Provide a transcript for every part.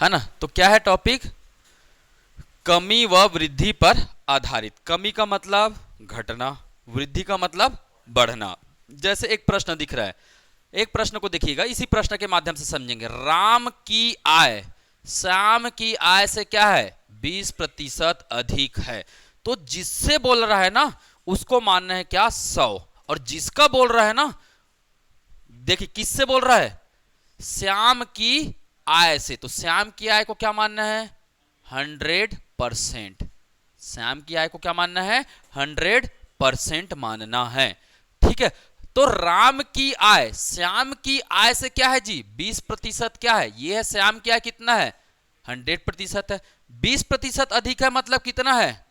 है ना। तो क्या है टॉपिक? कमी व वृद्धि पर आधारित। कमी का मतलब घटना, वृद्धि का मतलब बढ़ना। जैसे एक प्रश्न दिख रहा है, एक प्रश्न को देखिएगा, इसी प्रश्न के माध्यम से समझेंगे। राम की आय श्याम की आय से क्या है? 20% अधिक है। तो जिससे बोल रहा है ना उसको मानना है क्या? 100। और जिसका बोल रहा है ना, देखिए किससे बोल रहा है? श्याम की आय से। तो श्याम की आय को क्या मानना है? 100%। श्याम की आय को क्या मानना है? 100% मानना है। ठीक है। तो राम की आय श्याम की आय से क्या है जी? 20% क्या है? ये है श्याम की आय कितना है? 100% है। 20% अधिक है मतलब कितना है?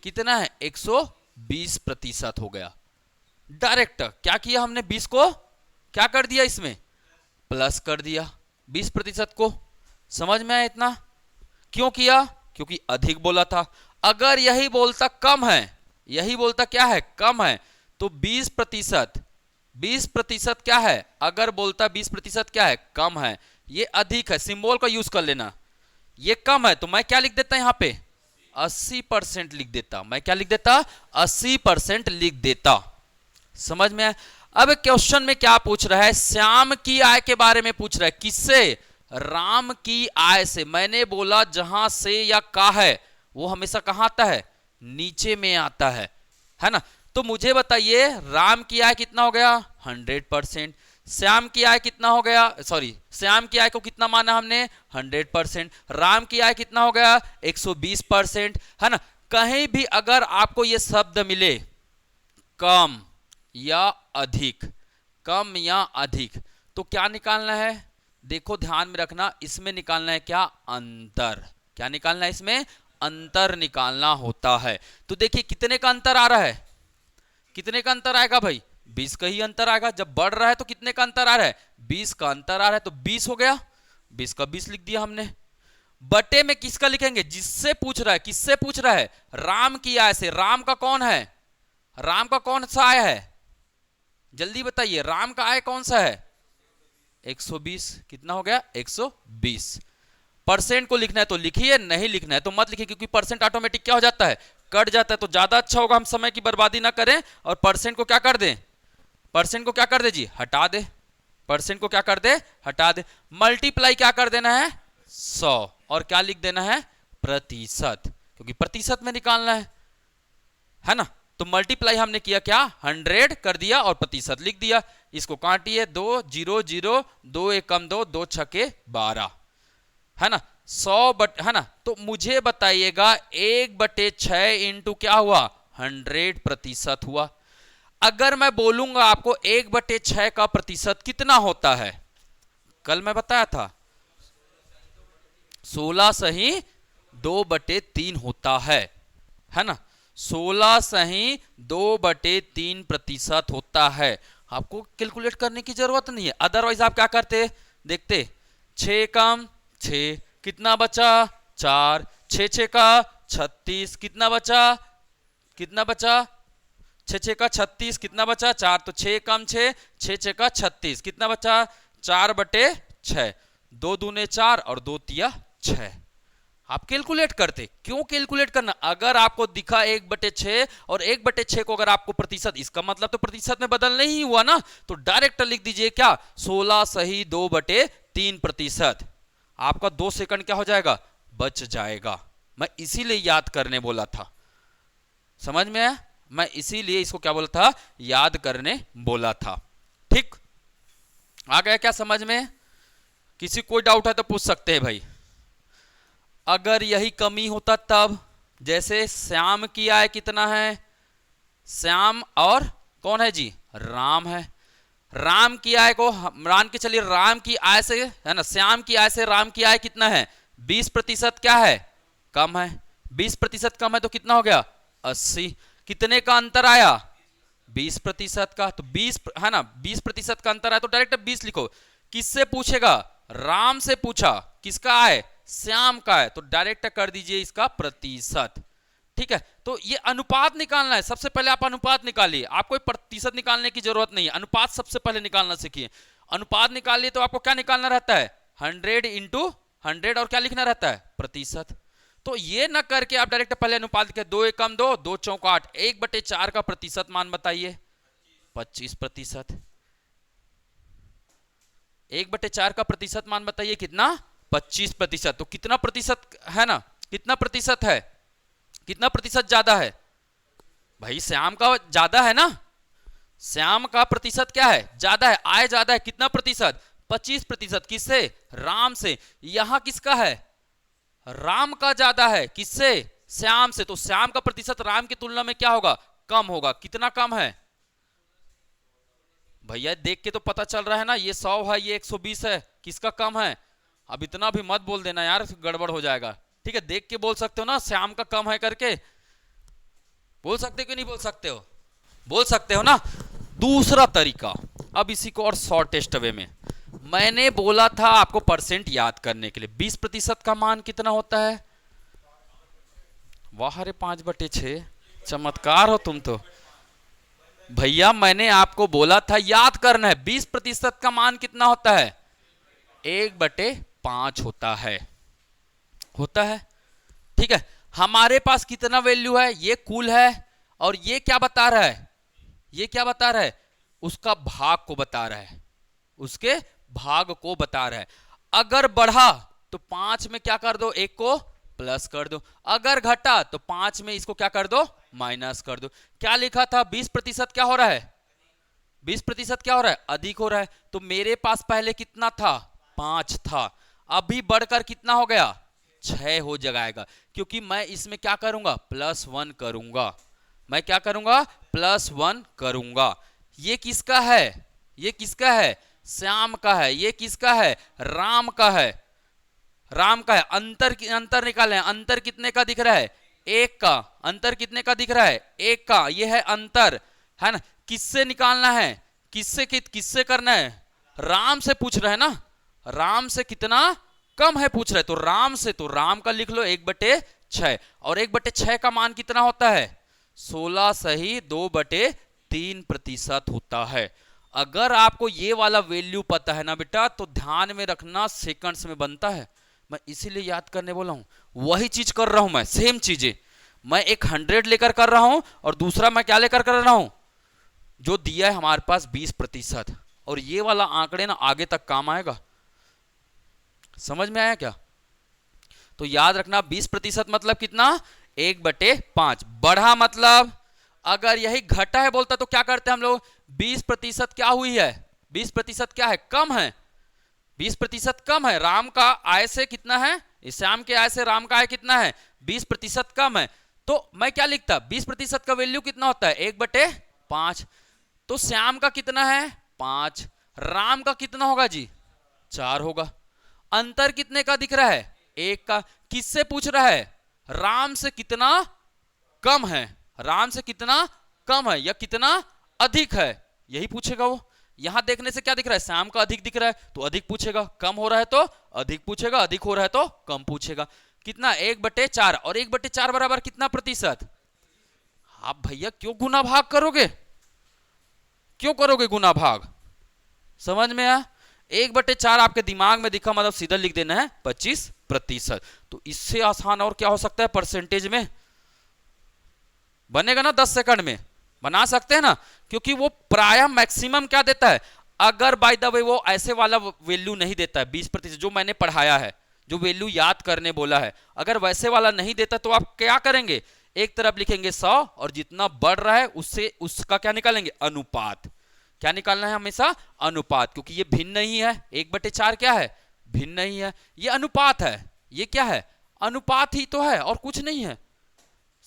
कितना है? 120% हो गया। डायरेक्ट क्या किया हमने? 20 को क्या कर दिया? इसमें प्लस कर दिया 20% को। समझ में आया इतना? क्यों किया? क्योंकि अधिक बोला था। अगर यही बोलता कम है, यही बोलता क्या है? कम है, तो 20% क्या है? अगर बोलता 20% क्या है? कम है। ये अधिक है, सिंबल का यूज कर लेना। ये कम है तो मैं क्या लिख देता यहां पे? 80% लिख देता। मैं क्या लिख देता? 80% लिख देता। समझ में आया? अब क्वेश्चन में क्या पूछ रहा है? श्याम की आय के बारे में पूछ रहा है। किससे? राम की आय से। मैंने बोला जहां से या का है वो हमेशा कहां आता है? नीचे में आता है ना। तो मुझे बताइए राम की आय कितना हो गया? 100%। श्याम की आय कितना हो गया? सॉरी, श्याम की आय को कितना माना हमने? 100%। राम की आय कितना हो गया? 120%, है ना। कहीं भी अगर आपको ये शब्द मिले कम या अधिक, कम या अधिक, तो क्या निकालना है? देखो ध्यान में रखना, इसमें निकालना है क्या? अंतर। क्या निकालना है? इसमें अंतर निकालना होता है। तो देखिए कितने का अंतर आ रहा है? कितने का अंतर आएगा भाई? 20 का ही अंतर आएगा। जब बढ़ रहा है तो कितने का अंतर आ रहा है? 20 का अंतर आ रहा है। तो 20 हो गया, 20 का 20 लिख दिया हमने। बटे में किसका लिखेंगे? जिससे पूछ रहा है। किससे पूछ रहा है? राम की आय से। राम का कौन है? राम का कौन सा आय है? जल्दी बताइए, राम का आय कौन सा है? 120। कितना हो गया? 120। परसेंट को लिखना है तो लिखिए, नहीं लिखना है तो मत लिखिए, क्योंकि परसेंट ऑटोमेटिक क्या हो जाता है? कट जाता है। तो ज्यादा अच्छा होगा हम समय की बर्बादी ना करें और परसेंट को क्या कर दें? परसेंट को क्या कर दे जी? हटा दे। परसेंट को क्या कर दे? हटा दे। मल्टीप्लाई क्या कर देना है? 100। और क्या लिख देना है? प्रतिशत, क्योंकि प्रतिशत में निकालना है ना। तो मल्टीप्लाई हमने किया क्या? 100 कर दिया और प्रतिशत लिख दिया। इसको काटिए, 2 0 0, 2 1 कम 2, 2 छके 12, है ना। 100 बट, है ना। तो मुझे बताइएगा 1/6 इंटू क्या हुआ? 100% हुआ। अगर मैं बोलूंगा आपको 1/6 का प्रतिशत कितना होता है? कल मैं बताया था 16 सही 2/3 होता है ना। 16 सही 2/3% होता है। आपको कैलकुलेट करने की जरूरत नहीं है। अदरवाइज आप क्या करते? देखते 6 कम 6, कितना बचा? 4, 6 6 का 36, कितना बचा? कितना बचा? 6 6 का 36, कितना बचा? 4। तो 6 कम 6, 6 6 का 36, कितना बचा? 4/6। 2 दूने 4 और 2 तिया 6। आप कैलकुलेट करते। क्यों कैलकुलेट करना? अगर आपको दिखा 1/6 और 1/6 को अगर आपको प्रतिशत, इसका मतलब तो प्रतिशत में बदल नहीं हुआ ना। तो डायरेक्ट लिख दीजिए क्या? 16 सही 2/3%। आपका 2 सेकंड क्या हो जाएगा? बच जाएगा। मैं इसीलिए याद करने बोला था। समझ में आया? मैं इसीलिए इसको क्या बोला था? याद करने बोला था। ठीक, आ गया क्या समझ में? किसी कोई डाउट है तो पूछ सकते हैं भाई। अगर यही कमी होता तब, जैसे श्याम की आय कितना है? श्याम और कौन है जी? राम है। राम की आय को मान के चलिए, राम की आय से, है ना, श्याम की आय से राम की आय कितना है? 20% क्या है? कम है। 20% कम है तो कितना हो गया? 80। कितने का अंतर आया? 20% का। तो 20, है ना, 20% का अंतर आया तो डायरेक्ट 20 लिखो। किससे पूछेगा? राम से पूछा। किसका आय? श्याम का है। तो डायरेक्ट कर दीजिए इसका प्रतिशत। ठीक है। तो ये अनुपात निकालना है। सबसे पहले आप अनुपात निकालिए। आपको प्रतिशत निकालने की जरूरत नहीं है, अनुपात सबसे पहले निकालना सीखिए। अनुपात निकालिए तो आपको क्या निकालना रहता है? 100 इंटू 100 और क्या लिखना रहता है, प्रतिशत। तो ये ना करके आप डायरेक्ट पहले अनुपात लिखे, 2 एकम 2, 2 चौक 8, 1/4 का प्रतिशत मान बताइए, 25%। 1/4 का प्रतिशत मान बताइए कितना, 25%। तो कितना प्रतिशत है ना, कितना प्रतिशत है, कितना प्रतिशत ज्यादा है भाई, श्याम का ज्यादा है ना, श्याम का प्रतिशत क्या है, ज्यादा है, आय ज्यादा है, कितना प्रतिशत, 25%। किससे, राम से। यहां किसका है, राम का ज्यादा है, किससे, श्याम से। तो श्याम का प्रतिशत राम की तुलना में क्या होगा, कम होगा। कितना कम है भैया, देख के तो पता चल रहा है ना, ये 100 है, ये 120 है, किसका कम है। अब इतना भी मत बोल देना यार, गड़बड़ हो जाएगा। ठीक है, देख के बोल सकते हो ना, श्याम का कम है करके बोल सकते हो कि नहीं बोल सकते हो, बोल सकते हो ना। दूसरा तरीका, अब इसी को और शॉर्टेस्ट वे में, मैंने बोला था आपको परसेंट याद करने के लिए, 20% का मान कितना होता है, वाह रे 5/6, चमत्कार हो तुम तो भैया। मैंने आपको बोला था याद करना है, 20% का मान कितना होता है, 1/5 होता है, होता है। ठीक है, हमारे पास कितना वैल्यू है, ये कुल है, और ये क्या बता रहा है, ये क्या बता रहा है, उसका भाग को बता रहा है, उसके भाग को बता रहा है। अगर बढ़ा तो 5 में क्या कर दो, 1 को प्लस कर दो, अगर घटा तो 5 में इसको क्या कर दो, माइनस कर दो। क्या लिखा था, 20% क्या हो रहा है, 20% क्या हो रहा है, अधिक हो रहा है। तो मेरे पास पहले कितना था, 5 था, अभी बढ़कर कितना हो गया, 6 हो जाएगा, क्योंकि मैं इसमें क्या करूंगा, +1 करूंगा, मैं क्या करूंगा, +1 करूंगा। ये किसका है, ये किसका है, श्याम का है, ये किसका है, राम का है, राम का है। अंतर निकाले, अंतर कितने का दिख रहा है, 1 का, अंतर कितने का दिख रहा है, 1 का, ये है अंतर, है ना। किससे निकालना है, किससे करना है, राम से पूछ रहे हैं ना, राम से कितना कम है पूछ रहे, तो राम से, तो राम का लिख लो 1/6, और 1/6 का मान कितना होता है, 16 सही 2/3% होता है। अगर आपको ये वाला वैल्यू पता है ना बेटा, तो ध्यान में रखना, सेकंड्स में बनता है। मैं इसीलिए याद करने बोला हूं, वही चीज कर रहा हूं मैं, सेम चीजें मैं एक 100 लेकर कर रहा हूं, और दूसरा मैं क्या लेकर कर रहा हूं, जो दिया है हमारे पास 20%। और ये वाला आंकड़े ना आगे तक काम आएगा, समझ में आया क्या। तो याद रखना 20% मतलब कितना, 1/5। बढ़ा मतलब अगर यही घटा है बोलता तो क्या करते हैं हम लोग, 20% क्या हुई है, 20% क्या है, कम है, 20% कम है। राम का आय से कितना है, श्याम के आय से राम का आय कितना है, 20% कम है। तो मैं क्या लिखता, 20% का वैल्यू कितना होता है, 1/5। तो श्याम का कितना है, 5, राम का कितना होगा जी, 4 होगा। अंतर कितने का दिख रहा है, 1 का। किससे पूछ रहा है, राम से कितना कम है, राम से कितना कम है या कितना अधिक है, यही पूछेगा वो। यहां देखने से क्या दिख रहा है, श्याम का अधिक दिख रहा है तो अधिक पूछेगा, कम हो रहा है तो अधिक पूछेगा, अधिक हो रहा है तो कम पूछेगा। कितना, 1/4, और 1/4 बराबर कितना प्रतिशत। आप भैया क्यों गुना भाग करोगे, क्यों करोगे गुना भाग, समझ में आया। 1/4 आपके दिमाग में दिखा मतलब सीधा लिख देना है 25%। तो इससे आसान और क्या हो सकता है, परसेंटेज में बनेगा ना, 10 सेकंड में बना सकते हैं ना, क्योंकि वो प्राय मैक्सिमम क्या देता है, अगर बाय द वे वो ऐसे वाला वैल्यू नहीं देता है 20% जो मैंने पढ़ाया है, जो वैल्यू याद करने बोला है, अगर वैसे वाला नहीं देता तो आप क्या करेंगे, एक तरफ लिखेंगे 100, और जितना बढ़ रहा है उससे उसका क्या निकालेंगे, अनुपात। क्या निकालना है हमेशा, अनुपात, क्योंकि ये भिन्न नहीं है, 1/4 क्या है, भिन्न नहीं है, ये अनुपात है, ये क्या है, अनुपात ही तो है और कुछ नहीं है।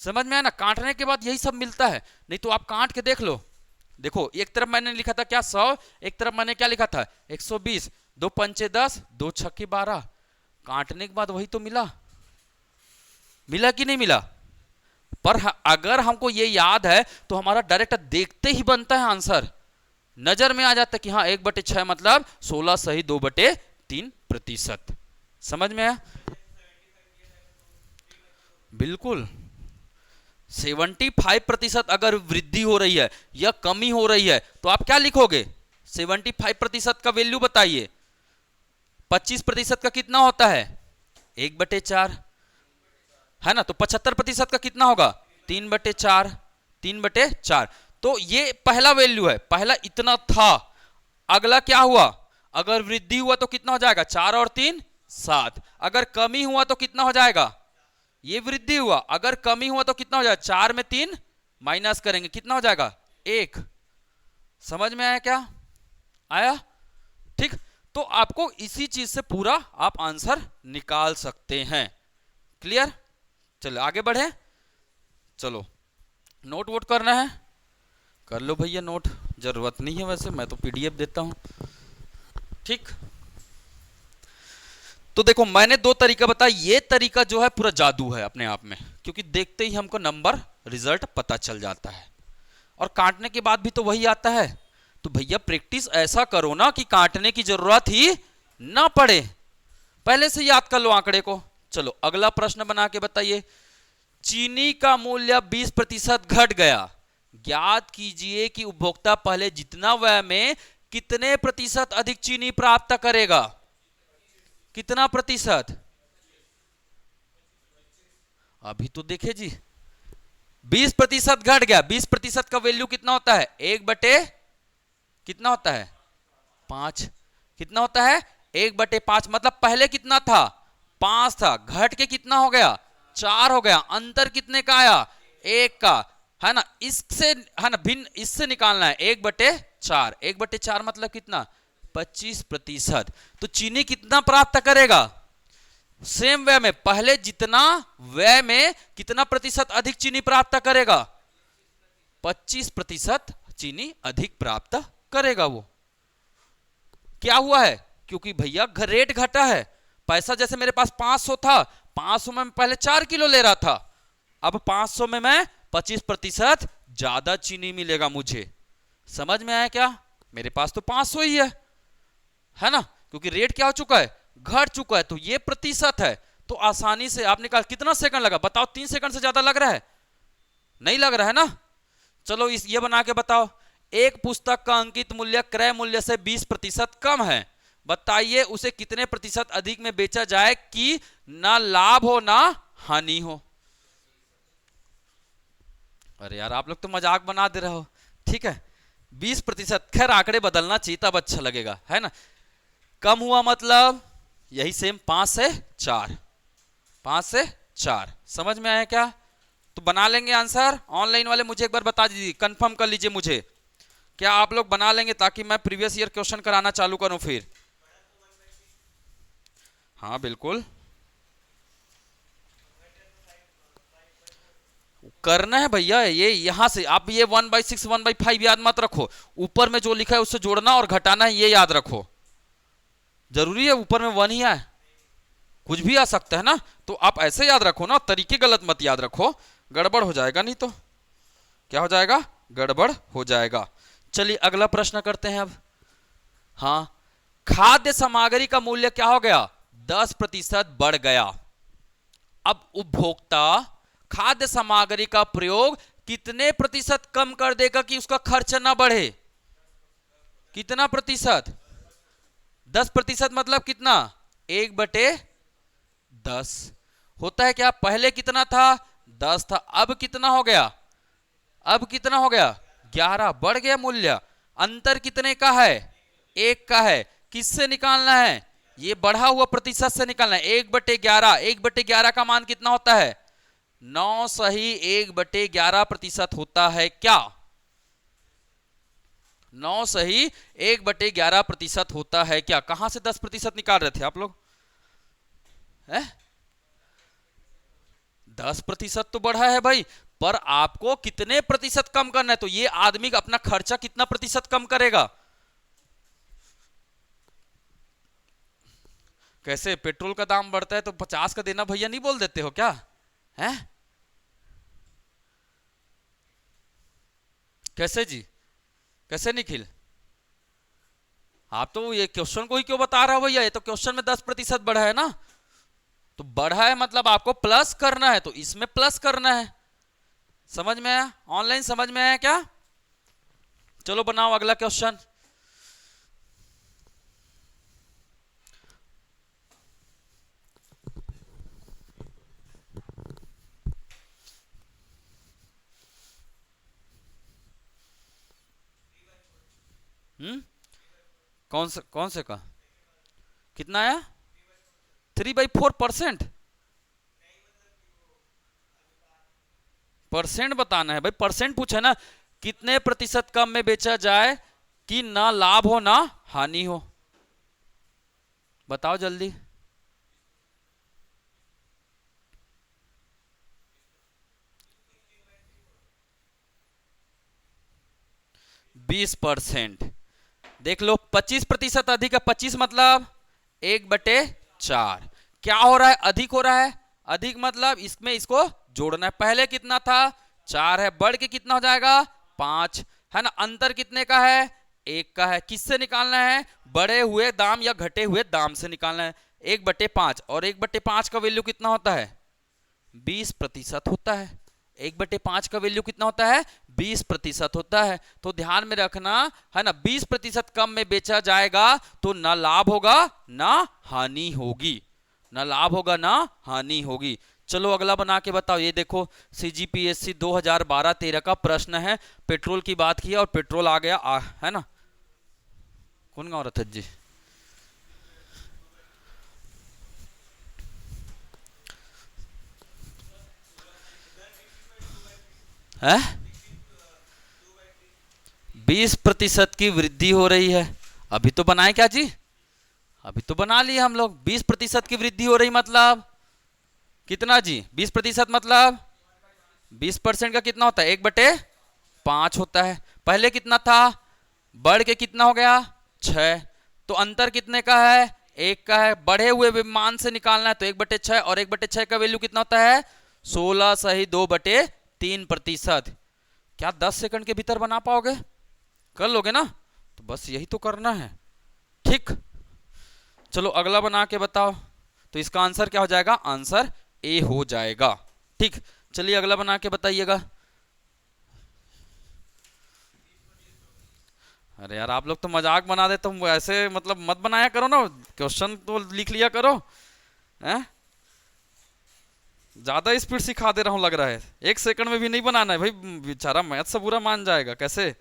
समझ में आया ना, काटने के बाद यही सब मिलता है, नहीं तो आप काट के देख लो। देखो एक तरफ मैंने लिखा था क्या 100, एक तरफ मैंने क्या लिखा था 120, 2 पंचे 10, 2 छक्के 12, काटने के बाद वही तो मिला, मिला कि नहीं मिला। पर अगर हमको ये याद है तो हमारा डायरेक्ट देखते ही बनता है आंसर, नजर में आ जाता है कि हाँ 1/6 मतलब 16 सही 2/3%। समझ में आया, बिल्कुल। 75% अगर वृद्धि हो रही है या कमी हो रही है तो आप क्या लिखोगे, 75% का वैल्यू बताइए, 25% का कितना होता है, 1/4 है ना, तो 75% का कितना होगा 3/4, 3/4। तो ये पहला वैल्यू है, पहला इतना था। अगला क्या हुआ, अगर वृद्धि हुआ तो कितना हो जाएगा 4 और 3 7। अगर कमी हुआ तो कितना हो जाएगा, ये वृद्धि हुआ, अगर कमी हुआ तो कितना हो जाएगा 4 में 3 माइनस करेंगे कितना हो जाएगा 1। समझ में आया क्या, आया, ठीक। तो आपको इसी चीज से पूरा आप आंसर निकाल सकते हैं। क्लियर, चलो आगे बढ़े। चलो नोट वोट करना है कर लो भैया, नोट जरूरत नहीं है वैसे, मैं तो पीडीएफ देता हूं, ठीक। तो देखो मैंने दो तरीका बताया, ये तरीका जो है पूरा जादू है अपने आप में, क्योंकि देखते ही हमको नंबर रिजल्ट पता चल जाता है, और काटने के बाद भी तो वही आता है। तो भैया प्रैक्टिस ऐसा करो ना कि काटने की जरूरत ही ना पड़े, पहले से याद कर लो आंकड़े को। चलो अगला प्रश्न बना के बताइए, चीनी का मूल्य 20% घट गया, ज्ञात कीजिए कि उपभोक्ता पहले जितना व्यय में कितने प्रतिशत अधिक चीनी प्राप्त करेगा। कितना प्रतिशत, अभी तो देखे जी 20% घट गया, 20% का वैल्यू कितना होता है 1/, कितना होता है 5, कितना होता है 1/5, मतलब पहले कितना था 5 था, घट के कितना हो गया 4 हो गया, अंतर कितने का आया 1 का, है ना। इससे है ना भिन्न इससे निकालना है 1/4, 1/4 मतलब कितना 25%। तो चीनी कितना प्राप्त करेगा, सेम व्यय में पहले जितना व्यय में कितना प्रतिशत अधिक चीनी प्राप्त करेगा, 25% चीनी अधिक प्राप्त करेगा। वो क्या हुआ है, क्योंकि भैया रेट घटा है, पैसा जैसे मेरे पास 500 था, 500 में मैं पहले 4 किलो ले रहा था, अब 500 में मैं 25% ज्यादा चीनी मिलेगा मुझे। समझ में आया क्या, मेरे पास तो 500 ही है ना, क्योंकि रेट क्या हो चुका है घट चुका है, तो ये प्रतिशत है। तो आसानी से आपने कहा कितना सेकंड लगा बताओ, 3 सेकंड से ज्यादा लग रहा है, नहीं लग रहा है ना। चलो इस ये बना के बताओ, एक पुस्तक का अंकित मूल्य क्रय मूल्य से 20% कम है, बताइए उसे कितने प्रतिशत अधिक में बेचा जाए कि ना लाभ हो ना हानि हो। अरे यार आप लोग तो मजाक बना दे रहे हो, ठीक है 20%, खैर आंकड़े बदलना चाहिए तब अच्छा लगेगा, है ना। कम हुआ मतलब यही सेम 5 से 4, 5 से 4, समझ में आया क्या। तो बना लेंगे आंसर, ऑनलाइन वाले मुझे एक बार बता दीजिए, कंफर्म कर लीजिए मुझे, क्या आप लोग बना लेंगे ताकि मैं प्रीवियस ईयर क्वेश्चन कराना चालू करूं फिर। हाँ बिल्कुल करना है भैया, ये यहां से आप ये 1/6 1/5 याद मत रखो, ऊपर में जो लिखा है उससे जोड़ना और घटाना है, ये याद रखो। जरूरी है ऊपर में 1 ही आए, कुछ भी आ सकता है ना, तो आप ऐसे याद रखो ना, तरीके गलत मत याद रखो, गड़बड़ हो जाएगा, नहीं तो क्या हो जाएगा गड़बड़ हो जाएगा। चलिए अगला प्रश्न करते हैं अब। हाँ, खाद्य सामग्री का मूल्य क्या हो गया 10% बढ़ गया, अब उपभोक्ता खाद्य सामग्री का प्रयोग कितने प्रतिशत कम कर देगा कि उसका खर्च ना बढ़े। कितना प्रतिशत, 10% मतलब कितना 1/10 होता है क्या, पहले कितना था 10 था, अब कितना हो गया, अब कितना हो गया 11, बढ़ गया मूल्य, अंतर कितने का है 1 का है, किससे निकालना है ये बढ़ा हुआ प्रतिशत से निकालना है, 1/11, 1/11 का मान कितना होता है 9 सही 1/11% होता है क्या, 9 सही 1/11% होता है क्या। कहां से 10% निकाल रहे थे आप लोग, 10% तो बढ़ा है भाई, पर आपको कितने प्रतिशत कम करना है, तो ये आदमी अपना खर्चा कितना प्रतिशत कम करेगा। कैसे पेट्रोल का दाम बढ़ता है तो 50 का देना भैया नहीं बोल देते हो क्या, है कैसे जी, कैसे निखिल, आप तो ये क्वेश्चन को ही क्यों बता रहे हो भैया, ये तो क्वेश्चन में 10% बढ़ा है ना, तो बढ़ा है मतलब आपको प्लस करना है, तो इसमें प्लस करना है। समझ में आया, ऑनलाइन समझ में आया क्या। चलो बनाओ अगला क्वेश्चन। कौन से का? कितना आया? 3/4%? परसेंट बताना है भाई, परसेंट पूछा ना। कितने प्रतिशत कम में बेचा जाए कि ना लाभ हो ना हानि हो? बताओ जल्दी। 20%। देख लो, 25% अधिक है। 25 मतलब 1/4। क्या हो रहा है? अधिक हो रहा है। अधिक मतलब इसमें इसको जोड़ना है। पहले कितना था? 4 है, बढ़ के कितना हो जाएगा? 5 है ना। अंतर कितने का है? 1 का है। किससे निकालना है? बढ़े हुए दाम या घटे हुए दाम से निकालना है। 1/5, और 1/5 का वैल्यू कितना होता है? 20% होता है। 1/5 का वैल्यू कितना होता है? 20% होता है। तो ध्यान में रखना है ना, 20% कम में बेचा जाएगा तो ना लाभ होगा ना हानि होगी। ना लाभ होगा ना हानि होगी। चलो अगला बना के बताओ। ये देखो, सीजीपीएससी 2012-13 का प्रश्न है। पेट्रोल की बात की और पेट्रोल आ गया है ना। कौन गाँव रथ जी? है 20% की वृद्धि हो रही है। अभी तो बनाए क्या जी? अभी तो बना लिए हम लोग। 20% की वृद्धि हो रही मतलब कितना जी? 20% मतलब 20% का कितना होता है? 1/5 होता है। पहले कितना था? बढ़ के कितना हो गया? 6। तो अंतर कितने का है? 1 का है। बढ़े हुए मान से निकालना है तो 1/6, और 1/6 का वैल्यू कितना होता है? 16 सही 2/3%। क्या 10 सेकंड के भीतर बना पाओगे? कर लोगे ना? तो बस यही तो करना है। ठीक, चलो अगला बना के बताओ। तो इसका आंसर क्या हो जाएगा? आंसर ए हो जाएगा। ठीक, चलिए अगला बना के बताइएगा। अरे यार, आप लोग तो मजाक बना देते हो ऐसे, मतलब मत बनाया करो ना। क्वेश्चन तो लिख लिया करो। हैं? ज्यादा स्पीड सिखा दे रहा हूँ लग रहा है। 1 सेकंड में भी नहीं बनाना है भाई, बेचारा मैथ से बुरा मान जाएगा कैसे।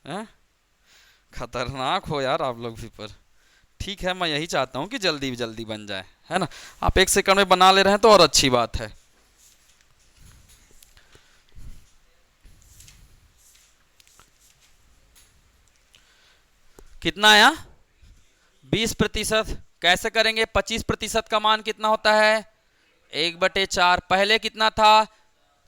हैं? खतरनाक हो यार आप लोग भी। पर ठीक है, मैं यही चाहता हूँ कि जल्दी जल्दी बन जाए, है ना। आप 1 सेकंड में बना ले रहे हैं तो और अच्छी बात है। कितना आया? 20%। कैसे करेंगे? 25% का मान कितना होता है? 1/4। पहले कितना था?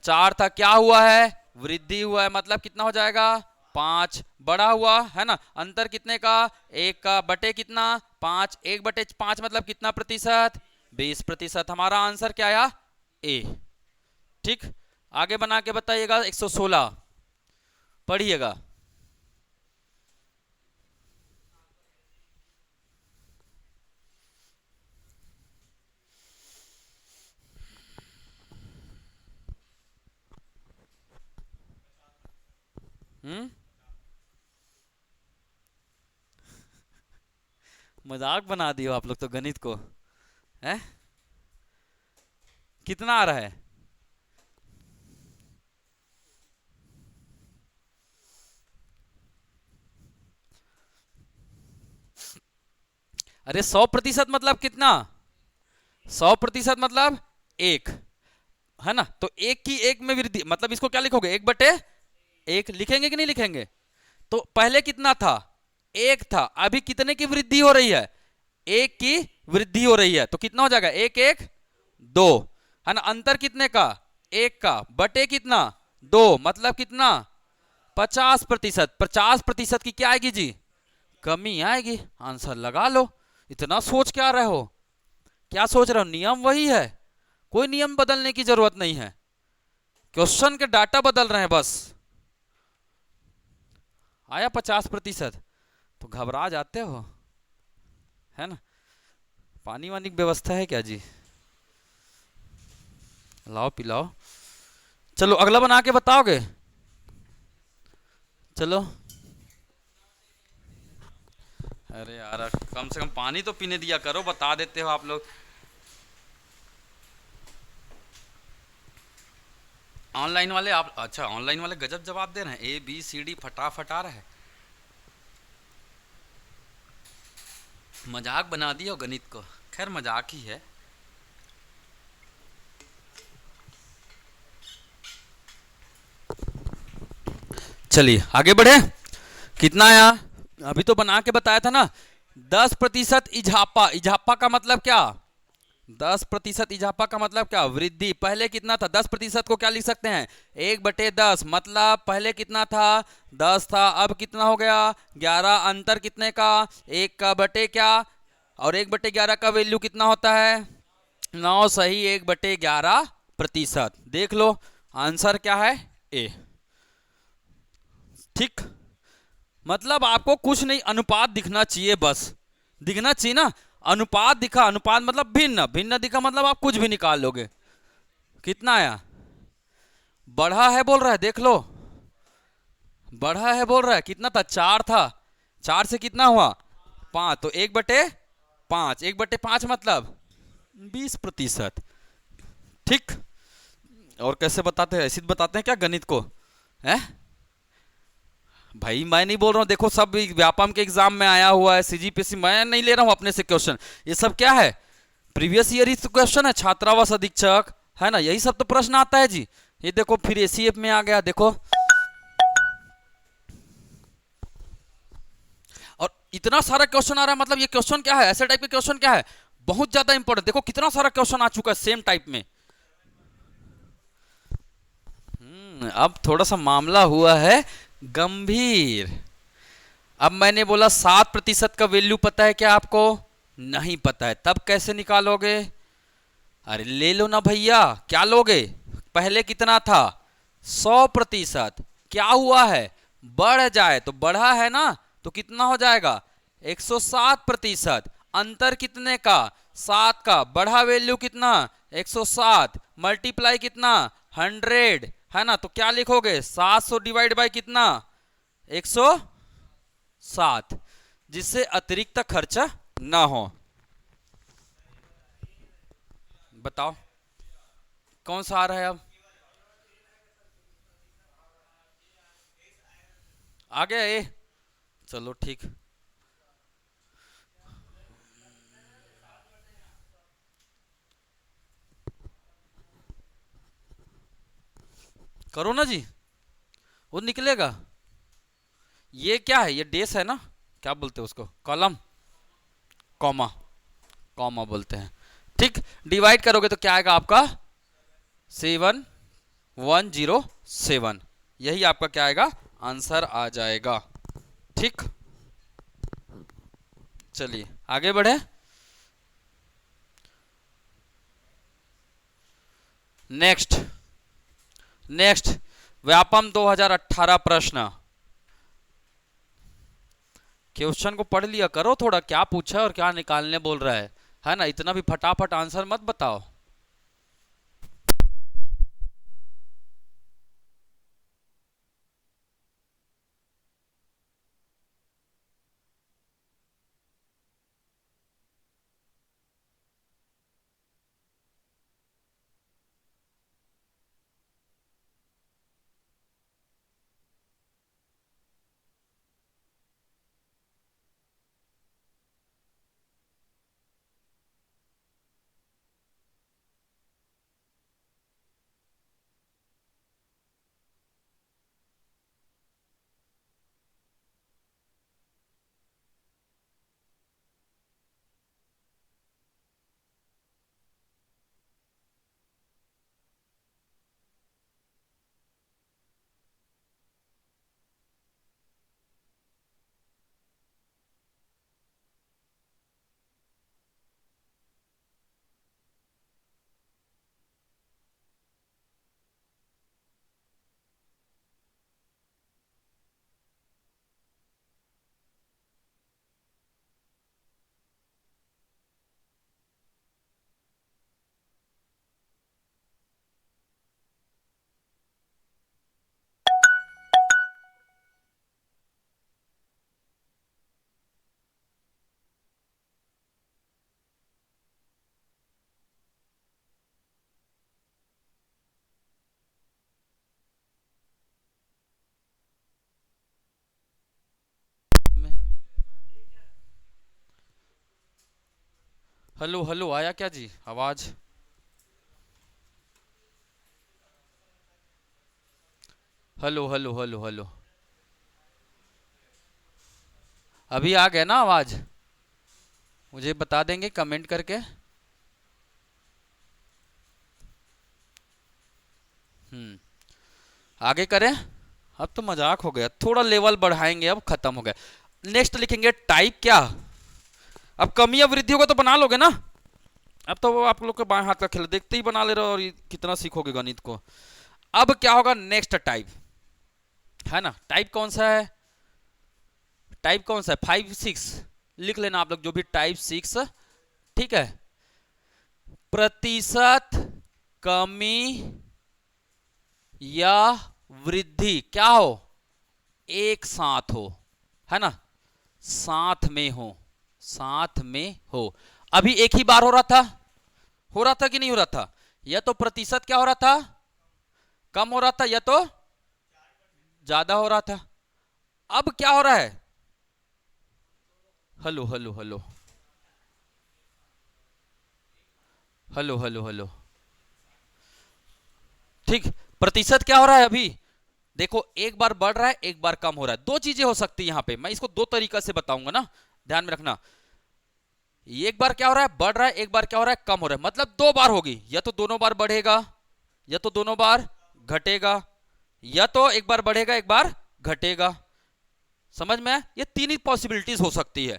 4 था। क्या हुआ है? वृद्धि हुआ है, मतलब कितना हो जाएगा? 5। बड़ा हुआ है ना। अंतर कितने का? 1 का। बटे कितना? 5। 1/5 मतलब कितना प्रतिशत? 20%। हमारा आंसर क्या आया? ए। ठीक, आगे बना के बताइएगा। 116 पढ़िएगा। हम्म, मजाक बना दियो आप लोग तो गणित को। है? कितना आ रहा है? अरे 100% मतलब कितना? 100% मतलब 1, है ना। तो एक की एक में वृद्धि मतलब इसको क्या लिखोगे? 1/1 लिखेंगे कि नहीं लिखेंगे? तो पहले कितना था? 1 था। अभी कितने की वृद्धि हो रही है? 1 की वृद्धि हो रही है। तो कितना हो जाएगा? 1/1 2, है ना। अंतर कितने का? 1 का। बटे कितना? 2 मतलब कितना? 50%। 50% की क्या आएगी जी? कमी आएगी। आंसर लगा लो। इतना सोच क्या रहे हो? क्या सोच रहे हो? नियम वही है, कोई नियम बदलने की जरूरत नहीं है। क्वेश्चन के डाटा बदल रहे हैं बस। आया 50%? तो घबरा जाते हो, है ना। पानी वानी की व्यवस्था है क्या जी? लाओ पिलाओ। चलो अगला बना के बताओगे? चलो। अरे यार, कम से कम पानी तो पीने दिया करो, बता देते हो आप लोग। ऑनलाइन वाले आप, अच्छा ऑनलाइन वाले गजब जवाब दे रहे हैं। A B C D फटाफट आ रहा है। मजाक बना दिया हो गणित को। खैर मजाक ही है। चलिए आगे बढ़े। कितना आया? अभी तो बना के बताया था ना। 10% इजाफा। इजाफा का मतलब क्या? 10% इजाफा का मतलब क्या? वृद्धि। पहले कितना था? 10% को क्या लिख सकते हैं? 1/10। मतलब पहले कितना था? 10 था, अब कितना हो गया? 11। अंतर कितने का? 1 का बटे क्या? और 1/11 का वैल्यू कितना होता है? 9। सही, 1/11%। देख लो आंसर क्या है? ए। ठीक। मतलब आपको कुछ नहीं, अनुपात दिखना चाहिए बस। दिखना चाहिए ना। अनुपात दिखा, अनुपात मतलब भिन्न, भिन्न दिखा मतलब आप कुछ भी निकाल लोगे। कितना आया? बढ़ा है बोल रहा है, देख लो। बढ़ा है बोल रहा है। कितना था? 4 था। 4 से कितना हुआ? 5। तो 1/5। 1/5 मतलब 20%। ठीक। और कैसे बताते हैं? ऐसे बताते हैं क्या गणित को? है भाई, मैं नहीं बोल रहा हूँ। देखो सब व्यापम के एग्जाम में आया हुआ है, सीजीपीएससी। मैं नहीं ले रहा हूँ अपने से क्वेश्चन। ये सब क्या है? प्रीवियस ईयर ही तो क्वेश्चन है। छात्रावास अधीक्षक है ना, यही सब तो प्रश्न आता है जी। ये देखो फिर एसीएफ में आ गया, देखो। और इतना सारा क्वेश्चन आ रहा है, मतलब ये क्वेश्चन क्या है? ऐसे टाइप के क्वेश्चन क्या है? बहुत ज्यादा इंपॉर्टेंट। देखो कितना सारा क्वेश्चन आ चुका है सेम टाइप में। अब थोड़ा सा मामला हुआ है गंभीर। अब मैंने बोला 7% का वैल्यू पता है क्या आपको? नहीं पता है, तब कैसे निकालोगे? अरे ले लो ना भैया। क्या लोगे? पहले कितना था? 100%। क्या हुआ है? बढ़ जाए तो बढ़ा है ना, तो कितना हो जाएगा? 107%। अंतर कितने का? 7 का। बढ़ा वैल्यू कितना? 107। मल्टीप्लाई कितना? 100 है ना। तो क्या लिखोगे? 700 डिवाइड बाई कितना? 107, जिससे अतिरिक्त खर्चा ना हो। बताओ कौन सा आ रहा है अब? आ गया ए। चलो ठीक। करो ना जी। वो निकलेगा। ये क्या है? ये डेस है ना? क्या बोलते हैं उसको? कॉलम। कॉमा। कॉमा बोलते हैं। ठीक। डिवाइड करोगे तो क्या आएगा आपका? 7107। यही आपका क्या आएगा? आंसर आ जाएगा। ठीक। चलिए आगे बढ़े। नेक्स्ट। नेक्स्ट। व्यापम 2018 प्रश्न। क्वेश्चन को पढ़ लिया करो थोड़ा, क्या पूछा और क्या निकालने बोल रहा है ना। इतना भी फटाफट आंसर मत बताओ। हेलो हेलो, आया क्या जी आवाज? हेलो हेलो हेलो हेलो, अभी आ गया ना आवाज? मुझे बता देंगे कमेंट करके। हम्म। आगे करें? अब तो मजाक हो गया, थोड़ा लेवल बढ़ाएंगे, अब खत्म हो गया। नेक्स्ट लिखेंगे टाइप क्या। अब कमी या वृद्धि होगा तो बना लोगे ना। अब तो वो आप लोग के बाएं हाथ का खेल, देखते ही बना ले रहे हो, और कितना सीखोगे गणित को। अब क्या होगा, नेक्स्ट टाइप, है ना? टाइप कौन सा है? टाइप कौन सा है? 5 6 लिख लेना आप लोग, जो भी टाइप 6। ठीक है। प्रतिशत, कमी या वृद्धि क्या हो? एक साथ हो, है ना? साथ में हो, साथ में हो। अभी एक ही बार हो रहा था कि नहीं हो रहा था? या तो प्रतिशत क्या हो रहा था, कम हो रहा था, या तो ज्यादा हो रहा था। अब क्या हो रहा है? Hello hello hello hello hello hello. ठीक। प्रतिशत क्या हो रहा है अभी? देखो, एक बार बढ़ रहा है, एक बार कम हो रहा है। दो चीजें हो सकती है यहां पे, मैं इसको दो तरीका से बताऊंगा ना, ध्यान में रखना। एक बार क्या हो रहा है, बढ़ रहा है, एक बार क्या हो रहा है, कम हो रहा है। मतलब दो बार होगी, या तो दोनों बार बढ़ेगा, या तो दोनों बार घटेगा, या तो एक बार बढ़ेगा एक बार घटेगा। समझ में? ये तीन ही पॉसिबिलिटीज हो सकती है।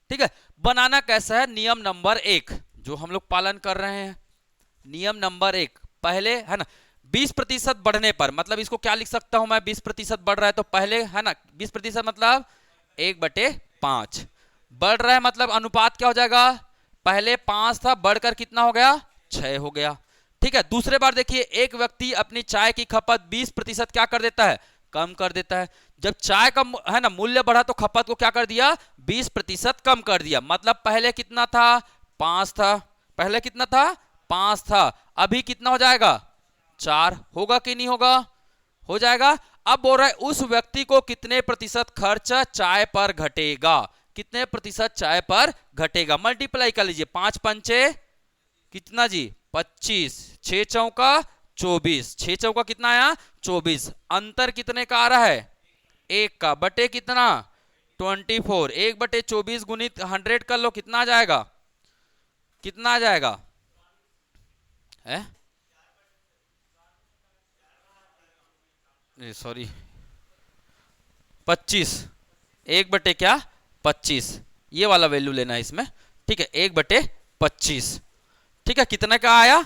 ठीक है। बनाना कैसा है? नियम नंबर 1 जो हम लोग पालन कर रहे हैं। नियम नंबर 1, पहले है ना, 20% बढ़ने पर, मतलब इसको क्या लिख सकता हूं मैं? 20% बढ़ रहा है तो पहले, है ना, 20% मतलब 1/5 बढ़ रहा है, मतलब अनुपात क्या हो जाएगा? पहले 5 था, बढ़कर कितना हो गया? 6 हो गया। ठीक है। दूसरे बार देखिए, एक व्यक्ति अपनी चाय की खपत 20% क्या कर देता है? कम कर देता है। जब चाय का है ना मूल्य बढ़ा तो खपत को क्या कर दिया? 20% कम कर दिया। मतलब पहले कितना था? 5 था। पहले कितना था? 5 था। अभी कितना हो जाएगा? 4 होगा कि नहीं होगा? हो जाएगा। अब बोल रहा है उस व्यक्ति को कितने प्रतिशत खर्च चाय पर घटेगा? कितने प्रतिशत चाय पर घटेगा? मल्टीप्लाई कर लीजिए, 5 पंचे कितना जी? 25, 6 चौका 24, 6 चौका कितना आया? 24। अंतर कितने का आ रहा है? एक का। बटे कितना? 24। 1/24 गुणित 100 कर लो, कितना आ जाएगा? कितना आ जाएगा है? सॉरी, 25। 1 बटे क्या? 25। ये वाला वैल्यू लेना है इसमें। ठीक है, 1/25। ठीक है, कितने का आया?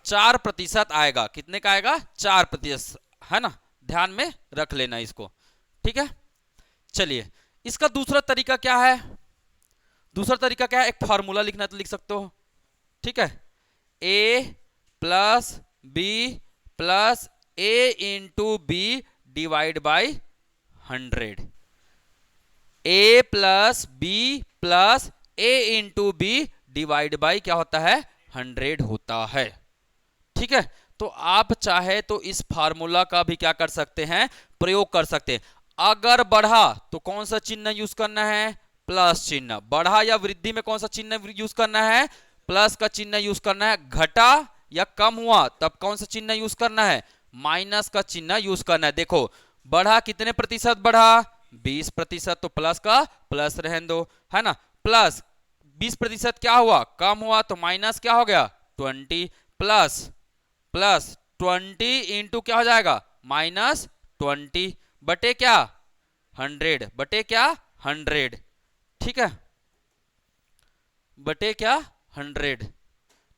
4% आएगा। कितने का आएगा? 4%, है ना? ध्यान में रख लेना इसको। ठीक है। चलिए, इसका दूसरा तरीका क्या है? दूसरा तरीका क्या है? एक फॉर्मूला लिखना है तो लिख सकते हो। ठीक है। A plus B plus A into B divide by 100। A plus B plus A into B divide by क्या होता है? 100 होता है। ठीक है। तो आप चाहे तो इस फार्मूला का भी क्या कर सकते हैं? प्रयोग कर सकते हैं। अगर बढ़ा तो कौन सा चिन्ह यूज करना है? प्लस चिन्ह। बढ़ा या वृद्धि में कौन सा चिन्ह यूज करना है? प्लस का चिन्ह यूज करना है। घटा या कम हुआ तब कौन सा चिन्ह यूज करना है? माइनस का चिन्ह यूज करना है। देखो, बढ़ा कितने प्रतिशत बढ़ा? 20%, तो प्लस का प्लस रहने दो, है ना? प्लस 20% क्या हुआ? कम हुआ, तो माइनस क्या हो गया? 20। प्लस प्लस 20 इंटू क्या हो जाएगा? -20 बटे क्या? 100 बटे क्या? 100। ठीक है, बटे क्या? 100।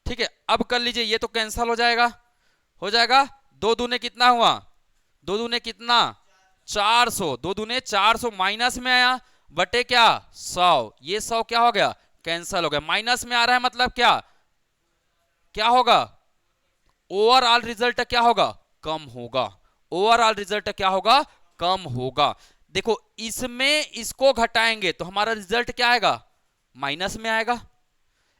ठीक है। अब कर लीजिए, ये तो कैंसल हो जाएगा। हो जाएगा। दो दूने कितना हुआ? दो दूने कितना? 400। दो दूने 400 माइनस में आया, बटे क्या? 100। ये 100 क्या हो गया? कैंसल हो गया। माइनस में आ रहा है मतलब क्या? क्या होगा? ओवरऑल रिजल्ट क्या होगा? कम होगा। ओवरऑल रिजल्ट क्या होगा? कम होगा। देखो, इसमें इसको घटाएंगे तो हमारा रिजल्ट क्या आएगा? माइनस में आएगा।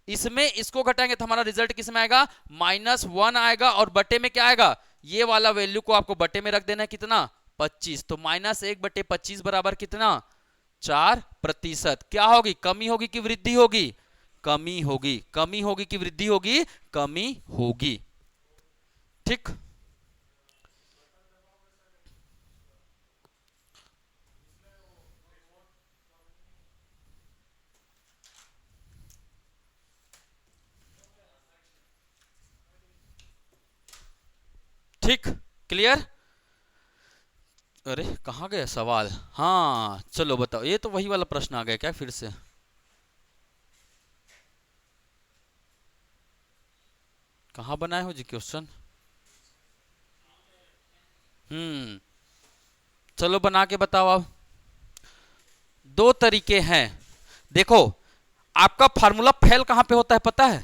इसमें इसको घटाएंगे तो हमारा रिजल्ट किस में आएगा? -1 आएगा। और बटे में क्या आएगा? ये वाला वैल्यू को आपको बटे में रख देना है। कितना? 25। तो -1/25 बराबर कितना? 4%। क्या होगी? कमी होगी कि वृद्धि होगी? कमी होगी। कमी होगी कि वृद्धि होगी? कमी होगी। ठीक, ठीक, क्लियर। अरे कहाँ गया सवाल? हाँ चलो बताओ, ये तो वही वाला प्रश्न आ गया क्या फिर से? कहाँ बनाए हो जी क्वेश्चन? चलो बना के बताओ अब। दो तरीके हैं। देखो, आपका फार्मूला फेल कहां पे होता है पता है?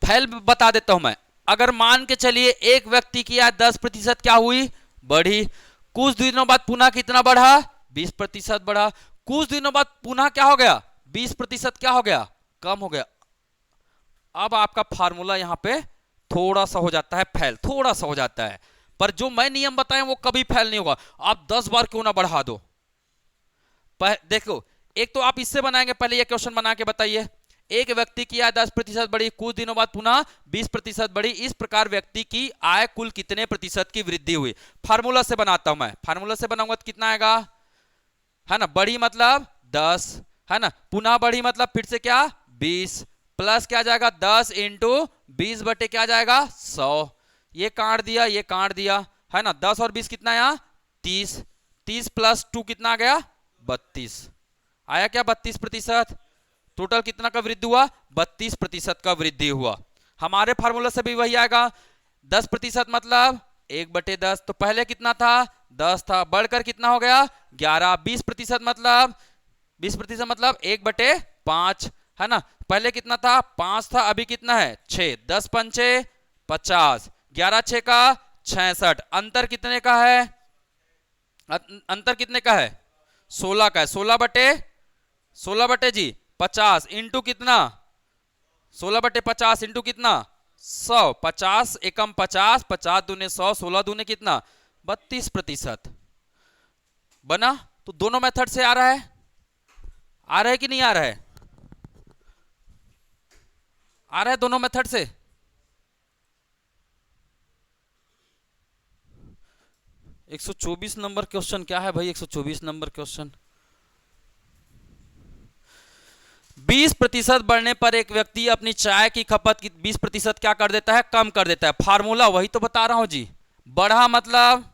फेल बता देता हूं मैं। अगर मान के चलिए एक व्यक्ति की आय 10% क्या हुई? बढ़ी। कुछ दिनों बाद पुनः कितना बढ़ा? 20% बढ़ा। कुछ दिनों बाद पुनः क्या हो गया? 20% क्या हो गया? कम हो गया। अब आपका फार्मूला यहां पे थोड़ा सा हो जाता है फेल, थोड़ा सा हो जाता है, पर जो मैं नियम बताया वो कभी फेल नहीं होगा। आप 10 बार क्यों ना बढ़ा दो। देखो, एक तो आप इससे बनाएंगे, पहले ये क्वेश्चन बना के बताइए। एक व्यक्ति की आय 10% बढ़ी, कुछ दिनों बाद पुनः 20% बढ़ी, इस प्रकार व्यक्ति की आय कुल कितने प्रतिशत की वृद्धि हुई? फार्मूला से बनाता हूं मैं। फार्मूला से बनाऊंगा तो कितना आएगा? है ना, बढ़ी मतलब 10, है ना, पुनः बढ़ी मतलब फिर से क्या? 20, प्लस क्या जाएगा? 10 इंटू 20 बटे क्या जाएगा? 100। ये काट दिया, ये काट दिया, है ना। 10 और 20 कितना आया? 30। 30 प्लस 2 कितना आ गया? 32। आया क्या? 32%। टोटल कितना का वृद्धि हुआ? 32% का वृद्धि हुआ। हमारे फार्मूला से भी वही आएगा। 10% मतलब 1/10। तो पहले कितना था? 10 था, बढ़कर कितना हो गया? 11। 20% मतलब 20% मतलब 1/5, है ना। पहले कितना था? 5 था, अभी कितना है? 6। 10 पंचे 50, 11 6 का 66। अंतर कितने का है? अंतर कितने का है? 16 का है। 16 बटे जी 50 इंटू कितना? 16/50 इंटू कितना? 100। 50 एकम 50, 50 दूने 100, 16 दूने कितना? 32%। बना? तो दोनों मेथड से आ रहा है। आ रहा है कि नहीं आ रहा है? आ रहा है दोनों मेथड से। 124 नंबर क्वेश्चन क्या है भाई? 124 नंबर क्वेश्चन। 20% बढ़ने पर एक व्यक्ति अपनी चाय की खपत की 20% क्या कर देता है? कम कर देता है। फार्मूला वही तो बता रहा हूं जी। बढ़ा मतलब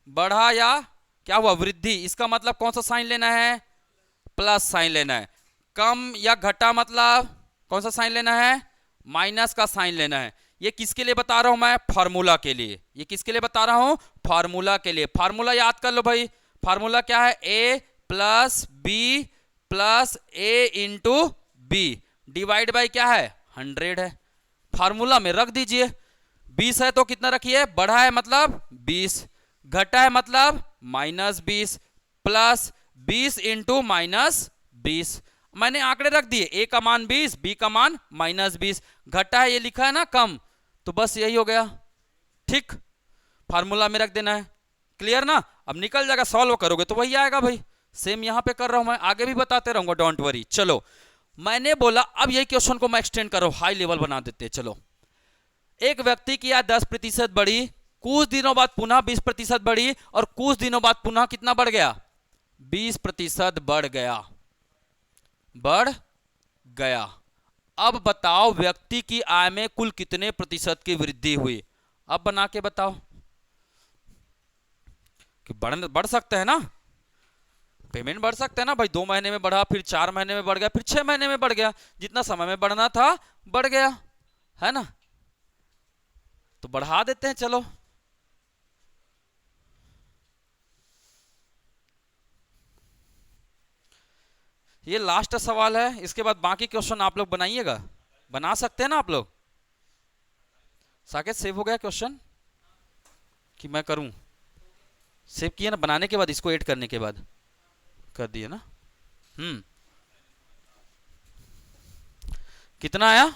बढ़ा या क्या हुआ? वृद्धि। इसका मतलब कौन सा साइन लेना है? प्लस साइन लेना है। कम या घटा मतलब कौन सा साइन लेना है? माइनस का साइन लेना है। ये किसके लिए बता रहा हूं मैं? फार्मूला के लिए। ये किसके लिए बता रहा हूं? फार्मूला के लिए। फार्मूला याद कर लो भाई। फार्मूला क्या है? A plus B plus A into B divide by क्या है? 100 है। फार्मूला में रख दीजिए। 20 है तो कितना रखिए? बढ़ा है मतलब 20, घटा है मतलब -20, प्लस 20 इंटू -20। मैंने आंकड़े रख दिए, ए का मान 20, बी का मान -20। घटा है, ये लिखा है ना कम, तो बस यही हो गया। ठीक, फार्मूला में रख देना है। क्लियर ना? अब निकल जाएगा, सॉल्व करोगे तो वही आएगा भाई। सेम यहां पे कर रहा हूं मैं, आगे भी बताते रहूंगा, डोंट वरी। चलो, मैंने बोला अब यही क्वेश्चन को मैं एक्सटेंड करो, हाई लेवल बना देते। चलो, एक व्यक्ति की आय 10% बढ़ी, कुछ दिनों बाद पुनः 20% बढ़ी, और कुछ दिनों बाद पुनः कितना बढ़ गया? 20% बढ़ गया। बढ़ गया। अब बताओ व्यक्ति की आय में कुल कितने प्रतिशत की वृद्धि हुई? अब बना के बताओ कि बढ़ सकते हैं ना, पेमेंट बढ़ सकता है ना भाई। 2 महीने में बढ़ा, फिर 4 महीने में बढ़ गया, फिर 6 महीने में बढ़ गया, जितना समय में बढ़ना था बढ़ गया, है ना। तो बढ़ा देते हैं। चलो, ये लास्ट सवाल है, इसके बाद बाकी क्वेश्चन आप लोग बनाइएगा। बना सकते हैं ना आप लोग? साकेत सेव हो गया क्वेश्चन कि मैं करूं? सेव किया ना, बनाने के बाद, इसको ऐड करने के बाद कर दिए ना। कितना आया?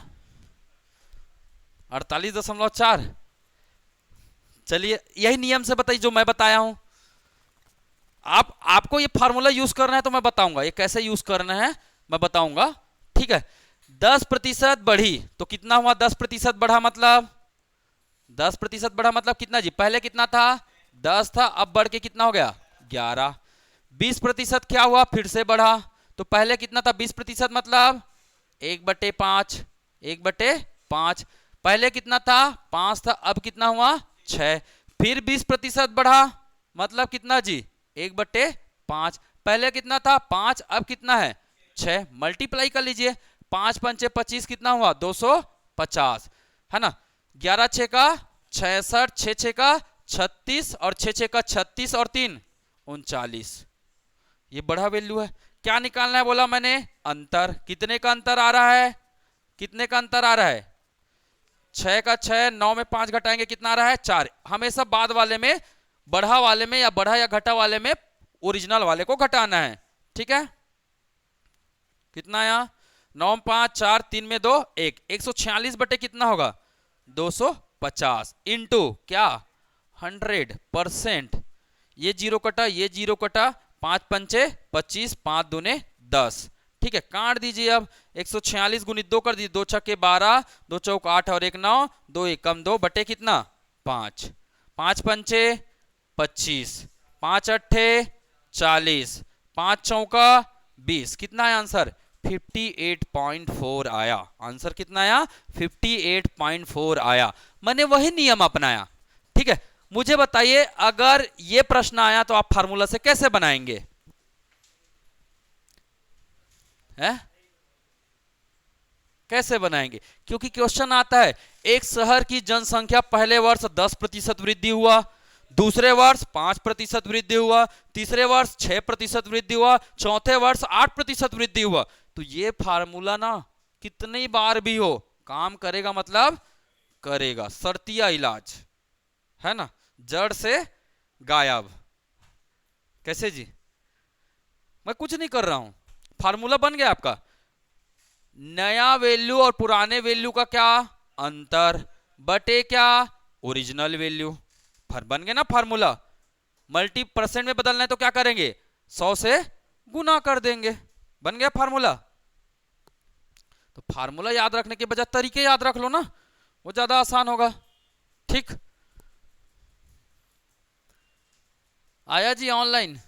48.4। चलिए, यही नियम से बताइए जो मैं बताया हूं। आपको ये फार्मूला यूज करना है तो मैं बताऊंगा, ये कैसे यूज करना है मैं बताऊंगा। ठीक है, 10% बढ़ी तो कितना हुआ, 10% बढ़ा मतलब 10% बढ़ा मतलब कितना जी, पहले कितना था 10 था, अब बढ़ के कितना हो गया 11। 20% क्या हुआ, फिर से बढ़ा, तो पहले कितना था 20% मतलब 1/5, 1/5, पहले कितना था 5 था, अब कितना हुआ 6। फिर 20% बढ़ा मतलब कितना जी 1/5, पहले कितना था 5, अब कितना है 6, मल्टीप्लाई कर लीजिए, 5 पंचे 25 कितना हुआ 250, है ना, 11 6 का 66, 6 6 का 36 और 6 6 का 36 और 3 39, ये बड़ा वैल्यू है। क्या निकालना है बोला मैंने, अंतर, कितने का अंतर आ रहा है, कितने का अंतर आ रहा है 6 का 6, 9 में 5 घटाएंगे कितना आ रहा है 4। हमेशा बाद वाले में, बढ़ा वाले में या बढ़ा या घटा वाले में ओरिजिनल वाले को घटाना है, ठीक है। कितना आया 9 5 4 3 में 2 1, 146 बटे कितना होगा 250 इंटू क्या 100%, ये जीरो कटा ये जीरो कटा, 5 पंचे 25, 5 दूने 10, ठीक है, काट दीजिए अब 146 गुणित 2 कर दीजिए, 2 छक्के 12, 2 चौक 8 और 1 9, 2 1 कम 2 बटे कितना 5, 5 पंचे 25, 5 अट्ठे 40, 5 चौका 20, कितना है आंसर 58.4 आया। आंसर कितना आया 58.4 आया। मैंने वही नियम अपनाया, ठीक है। मुझे बताइए अगर ये प्रश्न आया तो आप फार्मूला से कैसे बनाएंगे, है कैसे बनाएंगे, क्योंकि क्वेश्चन आता है एक शहर की जनसंख्या पहले वर्ष 10% वृद्धि हुआ, दूसरे वर्ष 5% वृद्धि हुआ, तीसरे वर्ष 6% वृद्धि हुआ, चौथे वर्ष 8% वृद्धि हुआ, तो ये फार्मूला ना कितनी बार भी हो काम करेगा, मतलब करेगा, शर्तिया इलाज है ना, जड़ से गायब। कैसे जी, मैं कुछ नहीं कर रहा हूं, फार्मूला बन गया आपका, नया वैल्यू और पुराने वैल्यू का क्या अंतर बटे क्या ओरिजिनल वैल्यू, फिर बन गया ना फार्मूला। मल्टी परसेंट में बदलना है तो क्या करेंगे 100 से गुना कर देंगे, बन गया फार्मूला। तो फार्मूला याद रखने के बजाय तरीके याद रख लो ना, वो ज्यादा आसान होगा, ठीक। आया जी ऑनलाइन,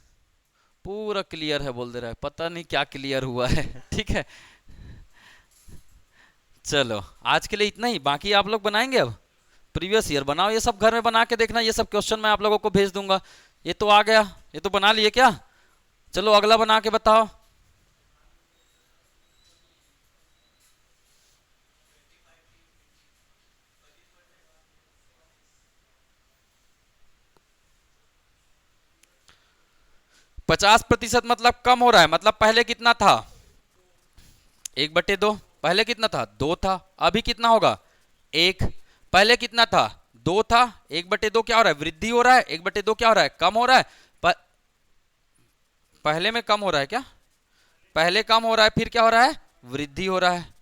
पूरा क्लियर है बोल दे रहा है, पता नहीं क्या क्लियर हुआ है, ठीक है। चलो आज के लिए इतना ही, बाकी आप लोग बनाएंगे, अब प्रीवियस ईयर बनाओ, ये सब घर में बना के देखना, ये सब क्वेश्चन मैं आप लोगों को भेज दूंगा। ये तो आ गया, ये तो बना लिए क्या, चलो अगला बना के बताओ। पचास प्रतिशत मतलब कम हो रहा है, मतलब पहले कितना था 1/2, पहले कितना था 2 था, अभी कितना होगा 1, पहले कितना था 2 था, 1/2 क्या हो रहा है वृद्धि हो रहा है, 1/2 क्या हो रहा है कम हो रहा है, पहले में कम हो रहा है क्या, पहले कम हो रहा है फिर क्या हो रहा है वृद्धि हो रहा है,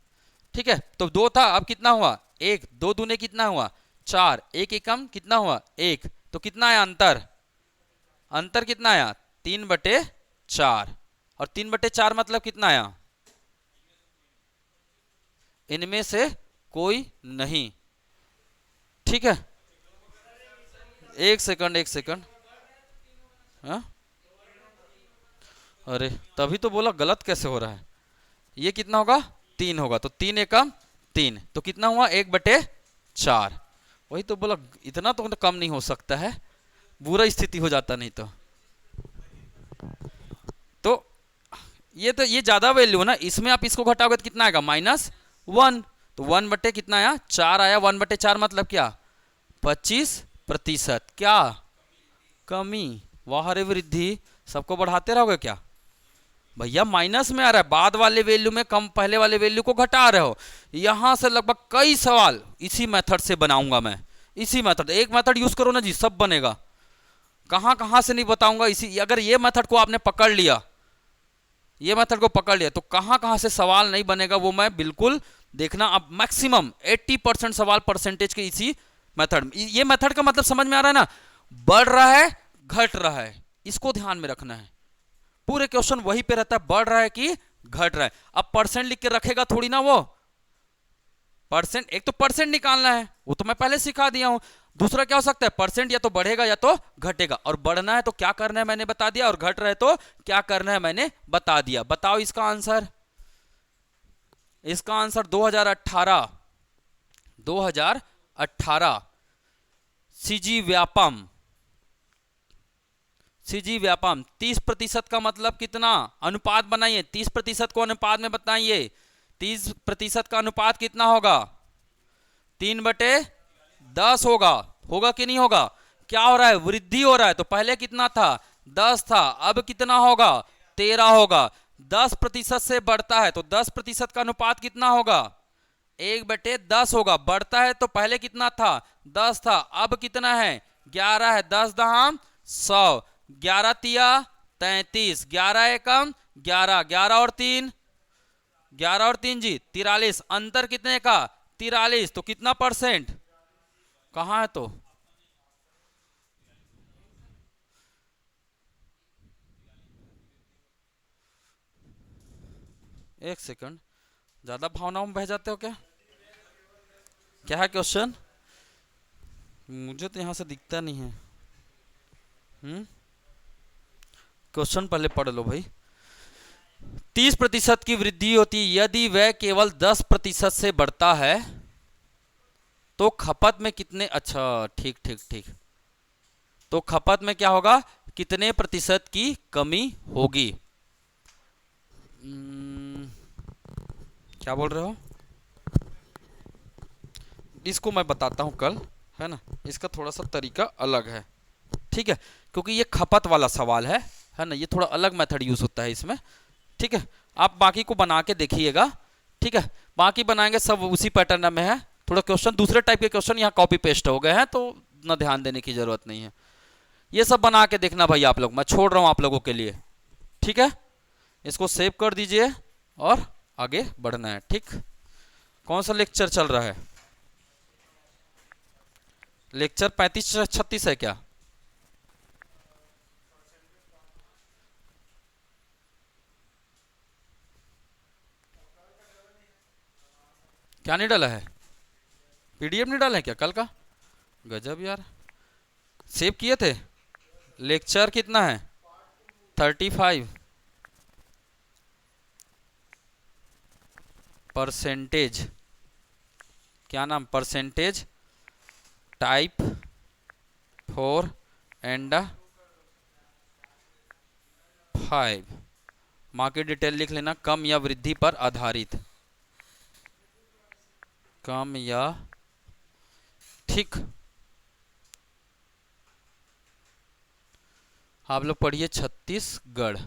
ठीक है। तो 2 था अब कितना हुआ 1, 2 दूने कितना हुआ 4, 1 एकम कितना हुआ 1, तो कितना आया अंतर, अंतर कितना आया 3/4, और 3/4 मतलब कितना आया, इनमें से कोई नहीं, ठीक है। एक सेकंड एक सेकंड, हाँ अरे तभी तो बोला गलत कैसे हो रहा है, ये कितना होगा 3 होगा, तो 3 एकम 3, तो कितना हुआ 1/4, वही तो बोला इतना तो कम नहीं हो सकता है, बुरा स्थिति हो जाता नहीं तो ये ज्यादा वैल्यू है ना, इसमें आप इसको घटाओगे तो कितना आएगा -1, तो 1 बटे कितना आया 4 आया, 1/4 मतलब क्या 25%, क्या कमी, वाह रे वृद्धि, सबको बढ़ाते रहोगे क्या भैया, माइनस में आ रहा है, बाद वाले वैल्यू में कम, पहले वाले वैल्यू को घटा रहे हो। यहां से लगभग कई सवाल इसी मेथड से बनाऊंगा मैं, इसी मेथड, एक मेथड यूज करो ना जी सब बनेगा, कहां कहां से नहीं बताऊंगा, इसी अगर ये मेथड को आपने पकड़ लिया, ये मेथड को पकड़ लिया तो कहां कहां से सवाल नहीं बनेगा वो मैं बिल्कुल देखना। अब मैक्सिमम 80% सवाल परसेंटेज के इसी मेथड, ये मेथड का मतलब समझ में आ रहा है ना, बढ़ रहा है घट रहा है, इसको ध्यान में रखना है, पूरे क्वेश्चन वही पे रहता है, बढ़ रहा है कि घट रहा है। अब परसेंट लिख के रखेगा थोड़ी ना वो, परसेंट, एक तो परसेंट निकालना है वो तो मैं पहले सिखा दिया हूं, दूसरा क्या हो सकता है परसेंट या तो बढ़ेगा या तो घटेगा, और बढ़ना है तो क्या करना है मैंने बता दिया, और घट रहा है तो क्या करना है मैंने बता दिया। बताओ इसका आंसर, इसका answer 2018, 2018 CG Vyapam, CG Vyapam 30% का मतलब कितना, अनुपात बनाइए, 30% को अनुपात में बताइए, 30% का अनुपात कितना होगा, 3/10 होगा, होगा कि नहीं होगा। क्या हो रहा है, वृद्धि हो रहा है, तो पहले कितना था 10 था, अब कितना होगा 13 होगा। 10% से बढ़ता है तो 10% का अनुपात कितना होगा, 1/10 होगा। बढ़ता है तो पहले कितना था 10 था, अब कितना है 11 है, 10 दहाम 100, 11 तिया 33, 11 एकम 11, 11 और 3, 11 और 3 जी 43, अंतर कितने का 43, तो कितना परसेंट, कहाँ है तो, एक सेकंड, ज्यादा भावनाओं में बह जाते हो क्या, क्या है क्वेश्चन, मुझे तो यहां से दिखता नहीं है। क्वेश्चन पहले पढ़ लो भाई। 30% की वृद्धि होती है, यदि वह केवल 10% से बढ़ता है तो खपत में कितने, अच्छा ठीक ठीक ठीक, तो खपत में क्या होगा, कितने प्रतिशत की कमी होगी। क्या बोल रहे हो, इसको मैं बताता हूं कल, है ना, इसका थोड़ा सा तरीका अलग है, ठीक है, क्योंकि ये खपत वाला सवाल है ना, ये थोड़ा अलग मेथड यूज होता है इसमें, ठीक है। आप बाकी को बना के देखिएगा, ठीक है, बाकी बनाएंगे सब उसी पैटर्न में है, थोड़ा क्वेश्चन दूसरे टाइप के क्वेश्चन यहाँ कॉपी पेस्ट हो गए हैं तो ना ध्यान देने की जरूरत नहीं है। ये सब बना के देखना भाई आप लोग, मैं छोड़ रहा हूँ आप लोगों के लिए, ठीक है। इसको सेव कर दीजिए और आगे बढ़ना है, ठीक। कौन सा लेक्चर चल रहा है, लेक्चर 35-36 है क्या, क्या नहीं डाला है, पीडीएफ नहीं डाला है क्या कल का, गजब यार, सेव किए थे। लेक्चर कितना है 35, परसेंटेज, क्या नाम, percentage type 4 and 5, market detail लिख लेना, कम या वृद्धि पर आधारित, कम या, ठीक। आप लोग पढ़िए छत्तीसगढ़।